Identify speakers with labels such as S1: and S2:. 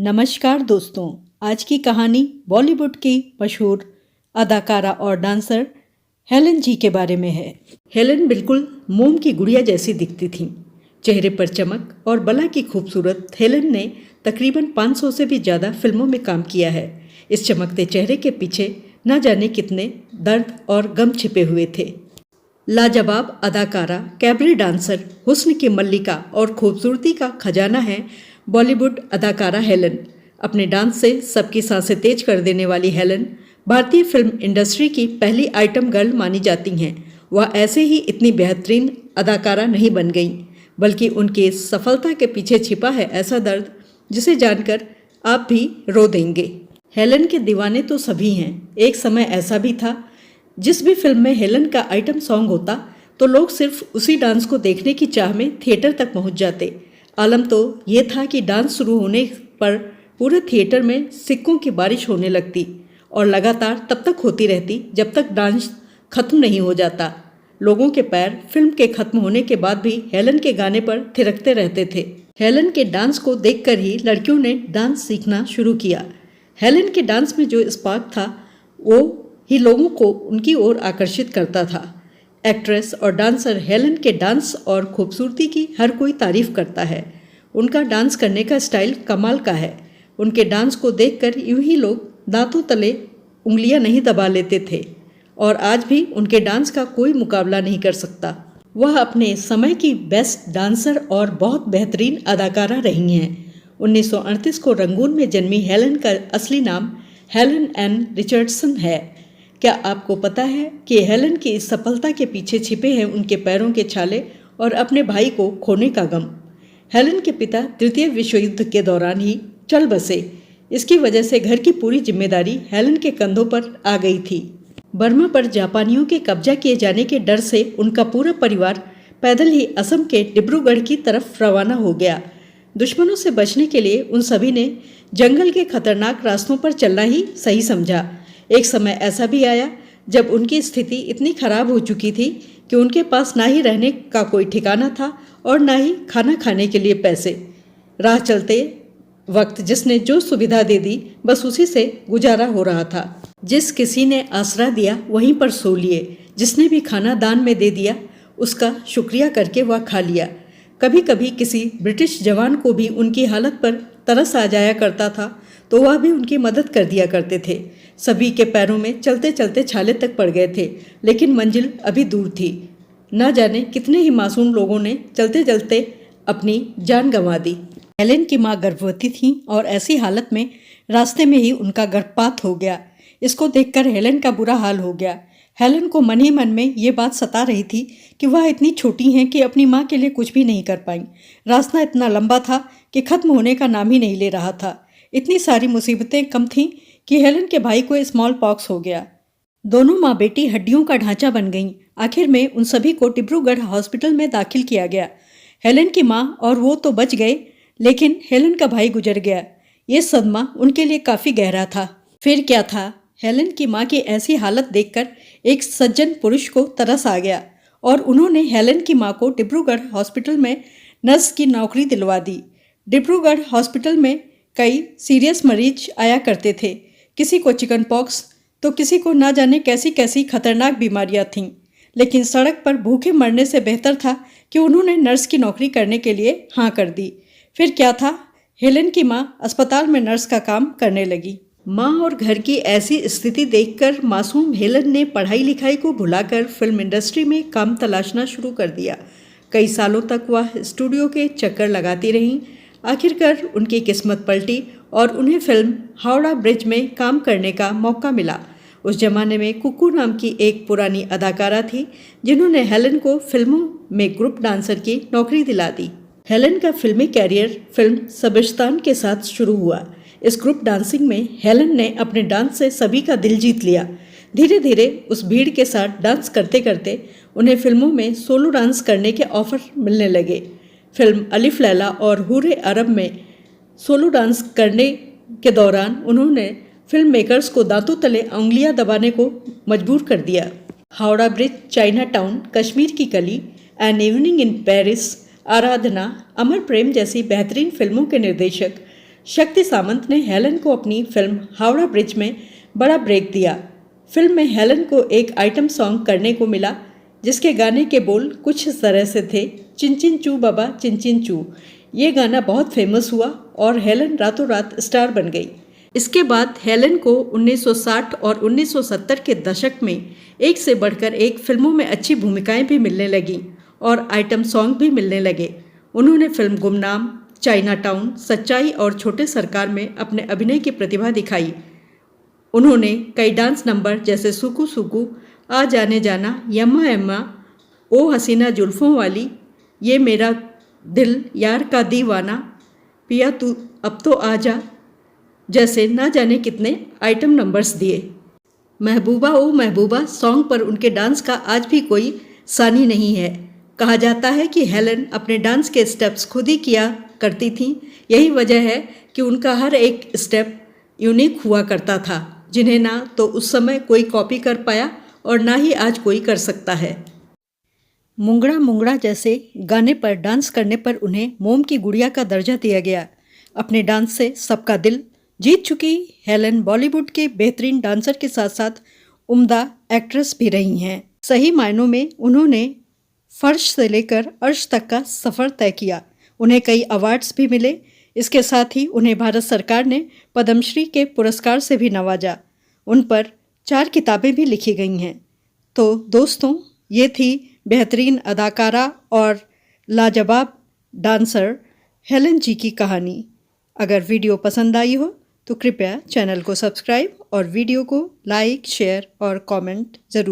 S1: नमस्कार दोस्तों, आज की कहानी बॉलीवुड की मशहूर अदाकारा और डांसर हेलन जी के बारे में है। हेलन बिल्कुल मोम की गुड़िया जैसी दिखती थीं। चेहरे पर चमक और बला की खूबसूरत हेलन ने तकरीबन 500 से भी ज़्यादा फिल्मों में काम किया है। इस चमकते चेहरे के पीछे न जाने कितने दर्द और गम छिपे हुए थे। लाजवाब अदाकारा, कैबरे डांसर, हुस्न की मल्लिका और खूबसूरती का खजाना है बॉलीवुड अदाकारा हेलन। अपने डांस से सबकी सांसें तेज कर देने वाली हेलन भारतीय फिल्म इंडस्ट्री की पहली आइटम गर्ल मानी जाती हैं। वह ऐसे ही इतनी बेहतरीन अदाकारा नहीं बन गईं, बल्कि उनकी इस सफलता के पीछे छिपा है ऐसा दर्द जिसे जानकर आप भी रो देंगे। हेलन के दीवाने तो सभी हैं। एक समय ऐसा भी था जिस भी फिल्म में हेलन का आइटम सॉन्ग होता तो लोग सिर्फ उसी डांस को देखने की चाह में थिएटर तक पहुंच जाते। आलम तो ये था कि डांस शुरू होने पर पूरे थिएटर में सिक्कों की बारिश होने लगती और लगातार तब तक होती रहती जब तक डांस खत्म नहीं हो जाता। लोगों के पैर फिल्म के खत्म होने के बाद भी हेलन के गाने पर थिरकते रहते थे। हेलन के डांस को देखकर ही लड़कियों ने डांस सीखना शुरू किया। हेलन के डांस में जो स्पार्क था वो ही लोगों को उनकी ओर आकर्षित करता था। एक्ट्रेस और डांसर हेलन के डांस और खूबसूरती की हर कोई तारीफ करता है। उनका डांस करने का स्टाइल कमाल का है। उनके डांस को देखकर यूं ही लोग दांतों तले उंगलियां नहीं दबा लेते थे और आज भी उनके डांस का कोई मुकाबला नहीं कर सकता। वह अपने समय की बेस्ट डांसर और बहुत बेहतरीन अदाकारा रही हैं। 1938 को रंगून में जन्मी हेलन का असली नाम हेलन एन रिचर्डसन है। क्या आपको पता है कि हेलन की इस सफलता के पीछे छिपे हैं उनके पैरों के छाले और अपने भाई को खोने का गम। हेलन के पिता तृतीय विश्व युद्ध के दौरान ही चल बसे। इसकी वजह से घर की पूरी जिम्मेदारी हेलन के कंधों पर आ गई थी। बर्मा पर जापानियों के कब्जा किए जाने के डर से उनका पूरा परिवार पैदल ही असम के डिब्रूगढ़ की तरफ रवाना हो गया। दुश्मनों से बचने के लिए उन सभी ने जंगल के खतरनाक रास्तों पर चलना ही सही समझा। एक समय ऐसा भी आया जब उनकी स्थिति इतनी खराब हो चुकी थी कि उनके पास ना ही रहने का कोई ठिकाना था और ना ही खाना खाने के लिए पैसे। राह चलते वक्त जिसने जो सुविधा दे दी बस उसी से गुजारा हो रहा था। जिस किसी ने आसरा दिया वहीं पर सो लिए। जिसने भी खाना दान में दे दिया उसका शुक्रिया करके वह खा लिया। कभी कभी किसी ब्रिटिश जवान को भी उनकी हालत पर तरस आ जाया करता था तो वह भी उनकी मदद कर दिया करते थे। सभी के पैरों में चलते चलते छाले तक पड़ गए थे, लेकिन मंजिल अभी दूर थी। न जाने कितने ही मासूम लोगों ने चलते चलते अपनी जान गंवा दी। हेलन की मां गर्भवती थीं और ऐसी हालत में रास्ते में ही उनका गर्भपात हो गया। इसको देखकर हेलन का बुरा हाल हो गया। हेलन को मन ही मन में ये बात सता रही थी कि वह इतनी छोटी हैं कि अपनी माँ के लिए कुछ भी नहीं कर पाई। रास्ता इतना लंबा था कि खत्म होने का नाम ही नहीं ले रहा था। इतनी सारी मुसीबतें कम थीं कि हेलन के भाई को स्मॉल पॉक्स हो गया। दोनों माँ बेटी हड्डियों का ढांचा बन गईं। आखिर में उन सभी को डिब्रूगढ़ हॉस्पिटल में दाखिल किया गया। हेलन की माँ और वो तो बच गए, लेकिन हेलन का भाई गुजर गया। ये सदमा उनके लिए काफ़ी गहरा था। फिर क्या था, हेलन की माँ की ऐसी हालत देखकर एक सज्जन पुरुष को तरस आ गया और उन्होंने हेलन की माँ को डिब्रूगढ़ हॉस्पिटल में नर्स की नौकरी दिलवा दी। डिब्रूगढ़ हॉस्पिटल में कई सीरियस मरीज आया करते थे। किसी को चिकन पॉक्स तो किसी को ना जाने कैसी कैसी खतरनाक बीमारियां थीं, लेकिन सड़क पर भूखे मरने से बेहतर था कि उन्होंने नर्स की नौकरी करने के लिए हाँ कर दी। फिर क्या था, हेलन की माँ अस्पताल में नर्स का काम करने लगी। माँ और घर की ऐसी स्थिति देखकर मासूम हेलन ने पढ़ाई लिखाई को भुलाकर फिल्म इंडस्ट्री में काम तलाशना शुरू कर दिया। कई सालों तक वह स्टूडियो के चक्कर लगाती रहीं। आखिरकार उनकी किस्मत पलटी और उन्हें फिल्म हावड़ा ब्रिज में काम करने का मौका मिला। उस जमाने में कुकू नाम की एक पुरानी अदाकारा थी जिन्होंने हेलन को फिल्मों में ग्रुप डांसर की नौकरी दिला दी। हेलन का फिल्मी कैरियर फिल्म सबिस्तान के साथ शुरू हुआ। इस ग्रुप डांसिंग में हेलन ने अपने डांस से सभी का दिल जीत लिया। धीरे धीरे उस भीड़ के साथ डांस करते करते उन्हें फिल्मों में सोलो डांस करने के ऑफर मिलने लगे। फिल्म अलिफ लैला और हूरे अरब में सोलो डांस करने के दौरान उन्होंने फिल्म मेकर्स को दांतों तले उंगलियां दबाने को मजबूर कर दिया। Howrah bridge, China town, Kashmir की कली, एन इवनिंग इन पेरिस, आराधना, अमर प्रेम जैसी बेहतरीन फिल्मों के निर्देशक शक्ति सामंत ने हेलन को अपनी फिल्म हावड़ा ब्रिज में बड़ा ब्रेक दिया। फिल्म में हेलन को एक आइटम सॉन्ग करने को मिला, जिसके गाने के बोल कुछ इस तरह से थे, चिन चिन चू बाबा चिन चिन चू। ये गाना बहुत फेमस हुआ और हेलन रातों रात स्टार बन गई। इसके बाद हेलन को 1960 और 1970 के दशक में एक से बढ़कर एक फिल्मों में अच्छी भूमिकाएं भी मिलने लगीं और आइटम सॉन्ग भी मिलने लगे। उन्होंने फिल्म गुमनाम, चाइना टाउन, सच्चाई और छोटे सरकार में अपने अभिनय की प्रतिभा दिखाई। उन्होंने कई डांस नंबर जैसे सुकू सुकू, आ जाने जाना, यम्मा यम्मा, ओ हसीना जुल्फ़ों वाली, ये मेरा दिल यार का दीवाना, पिया तू अब तो आजा जैसे ना जाने कितने आइटम नंबर्स दिए। महबूबा ओ महबूबा सॉन्ग पर उनके डांस का आज भी कोई सानी नहीं है। कहा जाता है कि हेलन अपने डांस के स्टेप्स खुद ही किया करती थीं। यही वजह है कि उनका हर एक स्टेप यूनिक हुआ करता था, जिन्हें ना तो उस समय कोई कॉपी कर पाया और ना ही आज कोई कर सकता है। मुंगड़ा मुंगड़ा जैसे गाने पर डांस करने पर उन्हें मोम की गुड़िया का दर्जा दिया गया। अपने डांस से सबका दिल जीत चुकी हेलन बॉलीवुड के बेहतरीन डांसर के साथ साथ उम्दा एक्ट्रेस भी रही हैं। सही मायनों में उन्होंने फर्श से लेकर अर्श तक का सफ़र तय किया। उन्हें कई अवार्ड्स भी मिले। इसके साथ ही उन्हें भारत सरकार ने पद्मश्री के पुरस्कार से भी नवाजा। उन पर 4 किताबें भी लिखी गई हैं। तो दोस्तों, ये थी बेहतरीन अदाकारा और लाजवाब डांसर हेलन जी की कहानी। अगर वीडियो पसंद आई हो तो कृपया चैनल को सब्सक्राइब और वीडियो को लाइक, शेयर और कमेंट ज़रूर